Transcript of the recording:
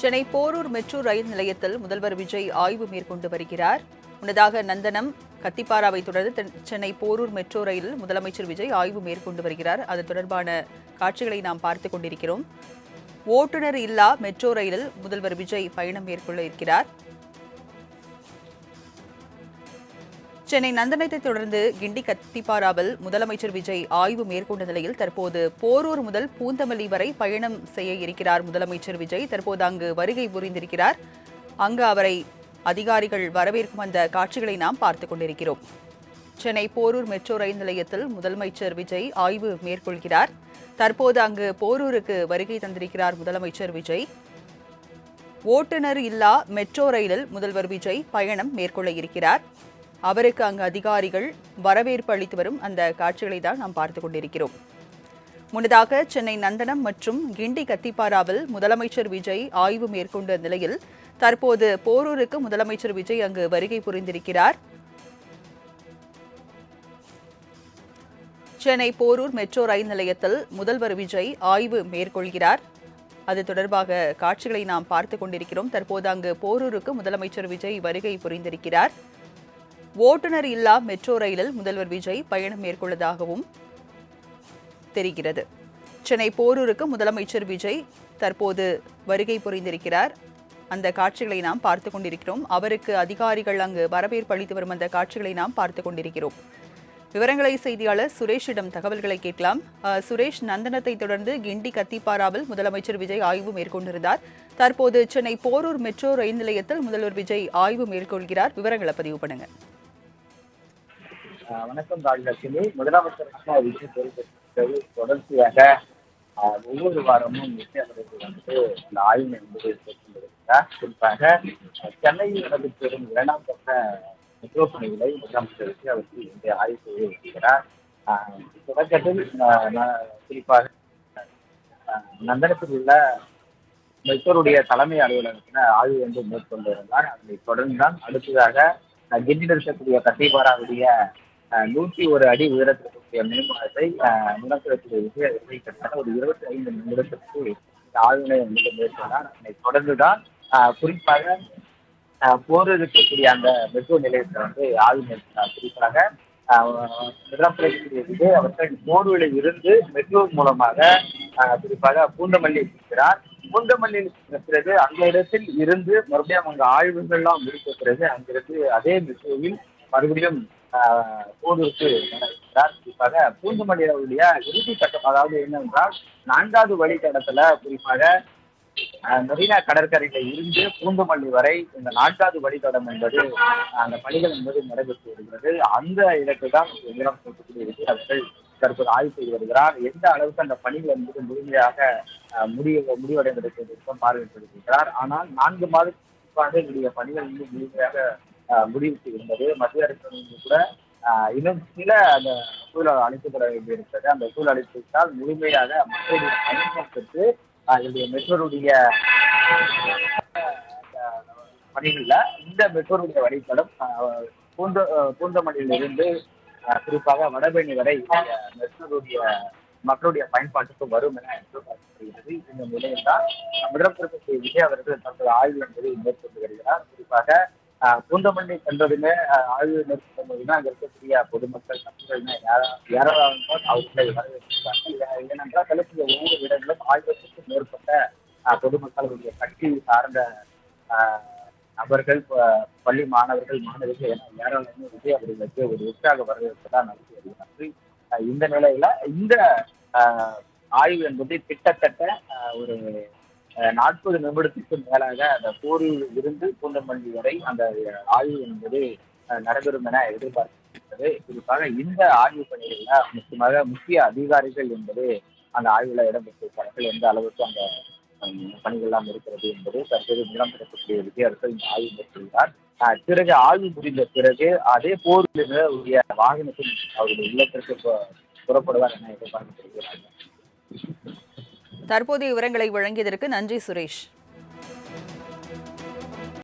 Chennai Porur metro rail நிலையத்தில் முதல்வர் விஜய் ஆய்வு மேற்கொண்டு வருகிறார். முன்னதாக நந்தனம், கத்திப்பாராவை தொடர்ந்து சென்னை போரூர் மெட்ரோ ரயிலில் முதலமைச்சர் விஜய் ஆய்வு மேற்கொண்டு வருகிறார். அது தொடர்பான காட்சிகளை நாம் பார்த்துக் கொண்டிருக்கிறோம். ஓட்டுநர் இல்லா மெட்ரோ ரயிலில் முதல்வர் விஜய் பயணம் மேற்கொள்ள இருக்கிறார். சென்னை நந்தனத்தை தொடர்ந்து கிண்டி கத்திப்பாராவில் முதலமைச்சர் விஜய் ஆய்வு மேற்கொண்ட நிலையில் தற்போது போரூர் முதல் பூந்தமல்லி வரை பயணம் செய்ய இருக்கிறார். முதலமைச்சர் விஜய் தற்போது அங்கு வருகை புரிந்திருக்கிறார். அங்கு அவரை அதிகாரிகள் வரவேற்கும் அந்த காட்சிகளை நாம் பார்த்துக் கொண்டிருக்கிறோம். சென்னை போரூர் மெட்ரோ ரயில் நிலையத்தில் முதலமைச்சர் விஜய் ஆய்வு மேற்கொள்கிறார். தற்போது அங்கு போரூருக்கு வருகை தந்திருக்கிறார் முதலமைச்சர் விஜய். ஓட்டுநர் இல்லா மெட்ரோ ரயிலில் முதல்வர் விஜய் பயணம் மேற்கொள்ள இருக்கிறார். அவருக்கு அங்கு அதிகாரிகள் வரவேற்பு அளித்து வரும் அந்த காட்சிகளை தான் நாம் பார்த்துக் கொண்டிருக்கிறோம். முன்னதாக சென்னை நந்தனம் மற்றும் கிண்டி கத்திப்பாராவில் முதலமைச்சர் விஜய் ஆய்வு மேற்கொண்ட நிலையில் தற்போது போரூருக்கு முதலமைச்சர் விஜய் அங்கு வருகை புரிந்திருக்கிறார். சென்னை போரூர் மெட்ரோ ரயில் நிலையத்தில் முதல்வர் விஜய் ஆய்வு மேற்கொள்கிறார். அது தொடர்பாக காட்சிகளை நாம் பார்த்துக் கொண்டிருக்கிறோம். தற்போது அங்கு போரூருக்கு முதலமைச்சர் விஜய் வருகை புரிந்திருக்கிறார். ஓட்டுநர் இல்லா மெட்ரோ ரயிலில் முதல்வர் விஜய் பயணம் மேற்கொள்ளதாகவும் தெரிகிறது. சென்னை போரூருக்கு முதலமைச்சர் விஜய் தற்போது வருகை புரிந்திருக்கிறார். அந்த காட்சிகளை நாம் பார்த்துக் கொண்டிருக்கிறோம். அவருக்கு அதிகாரிகள் அங்கு வரவேற்பு அளித்து வரும் அந்த காட்சிகளை நாம் பார்த்துக் கொண்டிருக்கிறோம். விவரங்களை செய்தியாளர் சுரேஷிடம் தகவல்களை கேட்கலாம். சுரேஷ், நந்தனத்தை தொடர்ந்து கிண்டி கத்திப்பாராவில் முதலமைச்சர் விஜய் ஆய்வு மேற்கொண்டிருந்தார். தற்போது சென்னை போரூர் மெட்ரோ ரயில் நிலையத்தில் முதல்வர் விஜய் ஆய்வு மேற்கொள்கிறார். விவரங்களை பதிவு பண்ணுங்க. வணக்கம் ராஜலட்சுமி. முதலமைச்சராக விஜய் தொடர்ச்சியாக ஒவ்வொரு வாரமும் விஜய் அவர்கள் இந்த ஆய்வு என்பது மேற்கொண்டிருக்கிறார். குறிப்பாக சென்னையில் நடைபெற்று வரும் 2ஆம் கட்ட மெட்ரோ பணிகளை முதலமைச்சர் விஜய் அவர்கள் இங்கே ஆய்வு செய்து வருகிறார். தொடக்கத்தில் குறிப்பாக நந்தனத்தில் உள்ள மெட்ரோருடைய தலைமை அலுவலகத்தில் ஆய்வு வந்து மேற்கொண்டிருந்தார். அதனை தொடர்ந்துதான் அடுத்ததாக கிண்டி இருக்கக்கூடிய கத்திப்பாராவுடைய 101 அடி உயரத்திற்குரிய மேம்பாலத்தை முதலமைச்சர் விஜய் கிட்டத்தட்ட ஒரு 25 நிமிடத்திற்கு ஆய்வினை வந்து மேற்கொண்டார். அதனை தொடர்ந்துதான் குறிப்பாக போரூர் இருக்கக்கூடிய அந்த மெட்ரோ நிலையத்தை வந்து ஆய்வு மேற்கொண்டார். குறிப்பாக முதலமைச்சர் விஜய் அவர்கள் போரூரில் இருந்து மெட்ரோ மூலமாக குறிப்பாக பூந்தமல்லி இருக்கிறார். பூந்தமல்லியில் பிறகு அந்த இடத்தில் இருந்து மறுபடியும் அங்கு ஆய்வுகள்லாம் முடித்த பிறகு அங்கிருந்து அதே மெட்ரோவில் மறுபடியும் போரூருக்கு நடக்கிறார். குறிப்பாக பூந்தமல்லியுடைய இறுதி கட்டம், அதாவது என்னவென்றால் 4வது வழித்தடத்துல குறிப்பாக மெரினா கடற்கரையில இருந்து பூந்தமல்லி வரை இந்த 4வது வழித்தடம் என்பது அந்த பணிகள் என்பது நடைபெற்று வருகிறது. அந்த இடத்தை தான் முதலமைச்சர் விஜய் அவர்கள் தற்போது ஆய்வு செய்து வருகிறார். எந்த அளவுக்கு அந்த பணிகள் என்பது முழுமையாக முடிவடைந்திருக்கிறது பார்வையிட்டிருக்கிறார். ஆனால் 4 மாதத்திற்காக என்னுடைய பணிகள் இன்னும் முழுமையாக முடிவுக்கு இருந்தது. மத்திய அரசு கூட இன்னும் சில அந்த சூழல் அளிக்கப்பட வேண்டியிருக்கிறது. அந்த சூழல் அளித்தால் முழுமையாக மக்களுடைய பணிகள் பெற்று என்னுடைய மெட்ரோருடைய பணிகள்ல இந்த மெட்ரோருடைய வழித்தடம் பூந்தமல்லியில் இருந்து குறிப்பாக வடபழனி வரை மெட்ரோருடைய மக்களுடைய பயன்பாட்டுக்கு வரும் என எதிர்பார்க்கப்படுகிறது. இந்த நிலையில்தான் முதலமைச்சர் விஜய் அவர்கள் தங்களது ஆய்வு என்பதை மேற்கொண்டு வருகிறார். குறிப்பாக பூந்தமல்லி சென்றதுமே ஆய்வு மேற்கொள்ளும்போதுதான் அங்க இருக்கக்கூடிய பொதுமக்கள் ஏராளமாக அவர்களை வரவேற்கிறார்கள். ஏனென்றால் செல்லக்கூடிய ஒவ்வொரு இடங்களும் 1000க்கும் மேற்பட்ட பொதுமக்களுடைய கட்சி சார்ந்த நபர்கள், பள்ளி மாணவர்கள், மாணவர்கள் என ஏராளமாக விஜய் அவர்களுக்கு ஒரு உற்சாக வரவேற்பதான் நடத்தி வருகிறார்கள். இந்த நிலையில இந்த ஆய்வு என்பது கிட்டத்தட்ட ஒரு 40 நிமிடத்துக்கு மேலாக அந்த போரூரில் இருந்து பூந்தமல்லி வரை அந்த ஆய்வு என்பது நடைபெறும் என எதிர்பார்க்கப்படுகிறது. குறிப்பாக இந்த ஆய்வு பணிகளில் முக்கியமாக முக்கிய அதிகாரிகள் என்பது அந்த ஆய்வுல இடம்பெற்றிருக்கிறார்கள். எந்த அளவுக்கு அந்த பணிகள்லாம் இருக்கிறது என்பது தற்போது முதலமைச்சர் விஜய் அவர்கள் இந்த ஆய்வு மேற்கொள்கிறார். பிறகு ஆய்வு முடிந்த பிறகு அதே போரூரில் உரிய வாகனத்தில் அவருடைய இல்லத்திற்கு புறப்படுவார் என எதிர்பார்க்கப்படுகிறார்கள். தற்போதைய விவரங்களை வழங்கியதற்கு நன்றி சுரேஷ்.